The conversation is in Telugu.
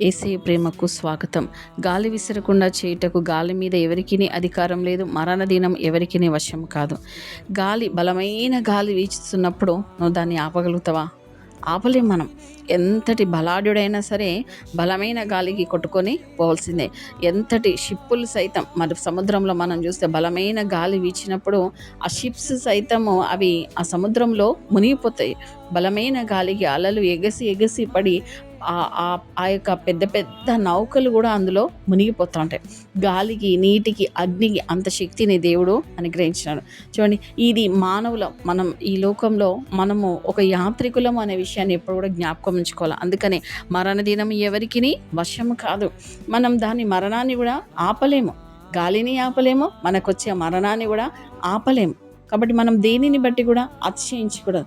యేసయ్య ప్రేమకు స్వాగతం. గాలి విసరకుండా చేయుటకు గాలి మీద ఎవరికిని అధికారం లేదు. మరణ దినం ఎవరికిని వశం కాదు. బలమైన గాలి వీచుతున్నప్పుడు నువ్వు దాన్ని ఆపగలుగుతావా? ఆపలేం మనం. ఎంతటి బలాఢ్యుడైనా సరే బలమైన గాలికి కొట్టుకొని పోవాల్సిందే. ఎంతటి షిప్పులు సైతం మరి సముద్రంలో మనం చూస్తే బలమైన గాలి వీచినప్పుడు ఆ షిప్స్ సైతము అవి ఆ సముద్రంలో మునిగిపోతాయి. బలమైన గాలికి అలలు ఎగసి ఎగసి పడి ఆ యొక్క పెద్ద పెద్ద నౌకలు కూడా అందులో మునిగిపోతూ ఉంటాయి. గాలికి, నీటికి, అగ్నికి అంత శక్తిని దేవుడు అనుగ్రహించినాడు. చూడండి, ఇది మనం ఈ లోకంలో మనము ఒక యాత్రికులం అనే విషయాన్ని ఎప్పుడు కూడా జ్ఞాపకం ఉంచుకోవాలి. అందుకనే మరణ దినం ఎవరికిని వశము కాదు. మనం దాని మరణాన్ని కూడా ఆపలేము. గాలిని ఆపలేము, మనకొచ్చే మరణాన్ని కూడా ఆపలేము. కాబట్టి మనం దేనిని బట్టి కూడా అతిశయించకూడదు.